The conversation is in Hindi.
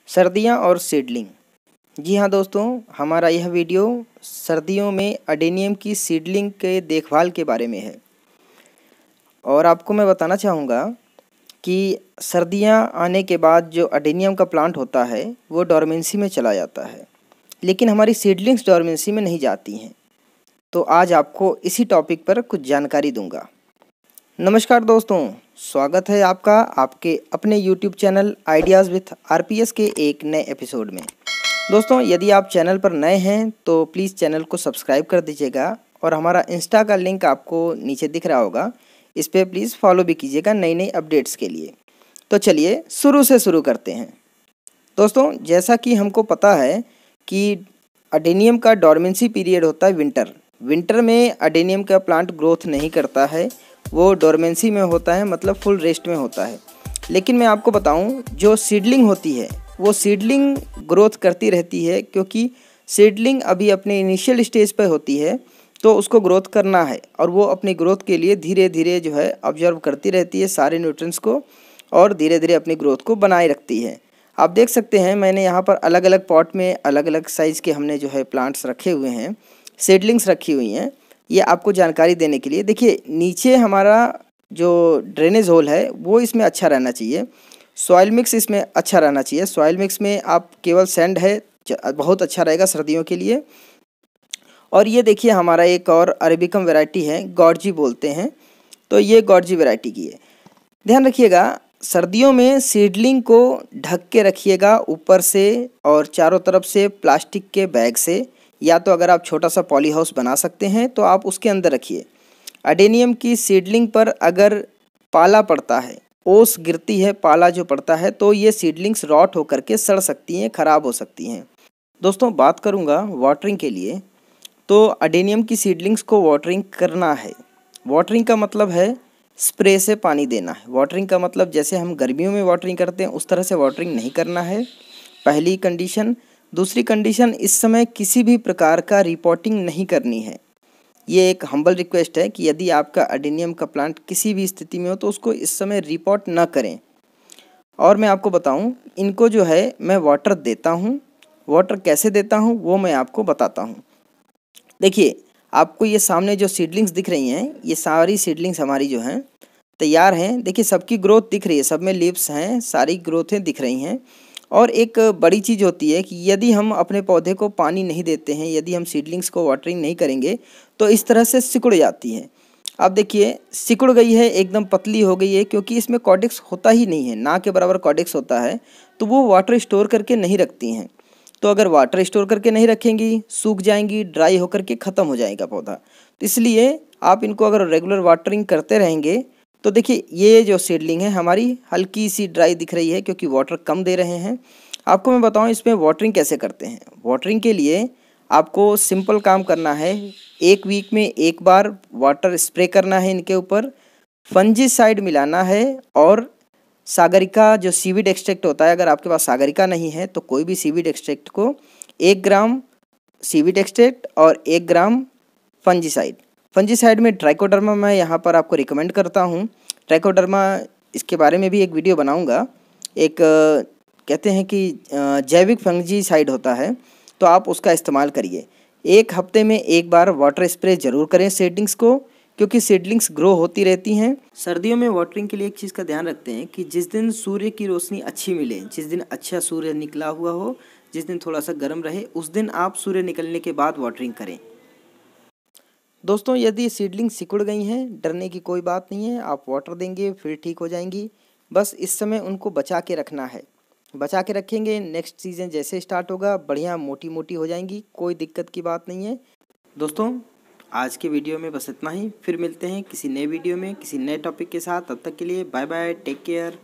सर्दियां और सीडलिंग। जी हाँ दोस्तों, हमारा यह वीडियो सर्दियों में अडेनियम की सीडलिंग के देखभाल के बारे में है। और आपको मैं बताना चाहूँगा कि सर्दियां आने के बाद जो अडेनियम का प्लांट होता है वो डोरमेंसी में चला जाता है, लेकिन हमारी सीडलिंग्स डोरमेंसी में नहीं जाती हैं। तो आज आपको इसी टॉपिक पर कुछ जानकारी दूंगा। नमस्कार दोस्तों, स्वागत है आपका आपके अपने YouTube channel ideas with RPS के एक नए एपिसोड में। दोस्तों, यदि आप चैनल पर नए हैं तो प्लीज़ चैनल को सब्सक्राइब कर दीजिएगा और हमारा इंस्टा का लिंक आपको नीचे दिख रहा होगा, इस पर प्लीज़ फॉलो भी कीजिएगा नई नई अपडेट्स के लिए। तो चलिए शुरू से शुरू करते हैं। दोस्तों, जैसा कि हमको पता है कि अडेनियम का डोरमेंसी पीरियड होता है विंटर में अडेनियम का प्लांट ग्रोथ नहीं करता है, वो डोरमेंसी में होता है, मतलब फुल रेस्ट में होता है। लेकिन मैं आपको बताऊं, जो सीडलिंग होती है वो सीडलिंग ग्रोथ करती रहती है, क्योंकि सीडलिंग अभी अपने इनिशियल स्टेज पर होती है, तो उसको ग्रोथ करना है और वो अपनी ग्रोथ के लिए धीरे धीरे जो है ऑब्जर्व करती रहती है सारे न्यूट्रिएंट्स को और धीरे धीरे अपनी ग्रोथ को बनाए रखती है। आप देख सकते हैं मैंने यहाँ पर अलग अलग पॉट में अलग अलग साइज़ के हमने जो है प्लांट्स रखे हुए हैं, सीडलिंग्स रखी हुई हैं। ये आपको जानकारी देने के लिए देखिए, नीचे हमारा जो ड्रेनेज होल है वो इसमें अच्छा रहना चाहिए, सॉइल मिक्स इसमें अच्छा रहना चाहिए। सॉइल मिक्स में आप केवल सैंड है, बहुत अच्छा रहेगा सर्दियों के लिए। और ये देखिए हमारा एक और अरेबिकम वैरायटी है, गॉर्जी बोलते हैं, तो ये गॉर्जी वैरायटी की है। ध्यान रखिएगा, सर्दियों में सीडलिंग को ढक के रखिएगा ऊपर से और चारों तरफ से प्लास्टिक के बैग से, या तो अगर आप छोटा सा पॉली हाउस बना सकते हैं तो आप उसके अंदर रखिए। अडेनियम की सीडलिंग पर अगर पाला पड़ता है, ओस गिरती है, पाला जो पड़ता है, तो ये सीडलिंग्स रॉट होकर के सड़ सकती हैं, ख़राब हो सकती हैं। दोस्तों, बात करूँगा वाटरिंग के लिए, तो अडेनियम की सीडलिंग्स को वाटरिंग करना है। वाटरिंग का मतलब है स्प्रे से पानी देना है। वाटरिंग का मतलब जैसे हम गर्मियों में वाटरिंग करते हैं उस तरह से वाटरिंग नहीं करना है, पहली कंडीशन। दूसरी कंडीशन, इस समय किसी भी प्रकार का रिपोर्टिंग नहीं करनी है। ये एक हम्बल रिक्वेस्ट है कि यदि आपका अडेनियम का प्लांट किसी भी स्थिति में हो तो उसको इस समय रिपोर्ट ना करें। और मैं आपको बताऊं, इनको जो है मैं वाटर देता हूं। वाटर कैसे देता हूं वो मैं आपको बताता हूं। देखिए, आपको ये सामने जो सीडलिंग्स दिख रही हैं, ये सारी सीडलिंग्स हमारी जो हैं तैयार हैं। देखिए, सबकी ग्रोथ दिख रही है, सब में लीव्स हैं, सारी ग्रोथें दिख रही हैं। और एक बड़ी चीज़ होती है कि यदि हम अपने पौधे को पानी नहीं देते हैं, यदि हम सीडलिंग्स को वाटरिंग नहीं करेंगे तो इस तरह से सिकुड़ जाती हैं। अब देखिए, सिकुड़ गई है, एकदम पतली हो गई है, क्योंकि इसमें कॉर्डेक्स होता ही नहीं है, ना के बराबर कॉर्डेक्स होता है, तो वो वाटर स्टोर करके नहीं रखती हैं। तो अगर वाटर स्टोर करके नहीं रखेंगी, सूख जाएंगी, ड्राई होकर के ख़त्म हो जाएगा पौधा। तो इसलिए आप इनको अगर रेगुलर वाटरिंग करते रहेंगे तो देखिए, ये जो सीडलिंग है हमारी हल्की सी ड्राई दिख रही है, क्योंकि वाटर कम दे रहे हैं। आपको मैं बताऊं इसमें वाटरिंग कैसे करते हैं। वाटरिंग के लिए आपको सिंपल काम करना है, एक वीक में एक बार वाटर स्प्रे करना है इनके ऊपर, फंजीसाइड मिलाना है, और सागरिका जो सीवीड एक्सट्रैक्ट होता है, अगर आपके पास सागरिका नहीं है तो कोई भी सीवीड एक्सट्रैक्ट को 1 ग्राम सीवीड एक्सट्रैक्ट और 1 ग्राम फंजीसाइड। फंजीसाइड में ट्राइकोडर्मा मैं यहाँ पर आपको रिकमेंड करता हूँ। ट्राइकोडर्मा, इसके बारे में भी एक वीडियो बनाऊँगा। एक कहते हैं कि जैविक फंजीसाइड होता है, तो आप उसका इस्तेमाल करिए। 1 हफ्ते में एक बार वाटर स्प्रे ज़रूर करें सीडलिंग्स को, क्योंकि सीडलिंग्स ग्रो होती रहती हैं। सर्दियों में वाटरिंग के लिए एक चीज़ का ध्यान रखते हैं कि जिस दिन सूर्य की रोशनी अच्छी मिले, जिस दिन अच्छा सूर्य निकला हुआ हो, जिस दिन थोड़ा सा गर्म रहे, उस दिन आप सूर्य निकलने के बाद वाटरिंग करें। दोस्तों, यदि सीडलिंग सिकुड़ गई हैं, डरने की कोई बात नहीं है, आप वाटर देंगे फिर ठीक हो जाएंगी। बस इस समय उनको बचा के रखना है, बचा के रखेंगे, नेक्स्ट सीज़न जैसे स्टार्ट होगा बढ़िया मोटी मोटी हो जाएंगी, कोई दिक्कत की बात नहीं है। दोस्तों, आज के वीडियो में बस इतना ही, फिर मिलते हैं किसी नए वीडियो में किसी नए टॉपिक के साथ। तब तक के लिए बाय बाय, टेक केयर।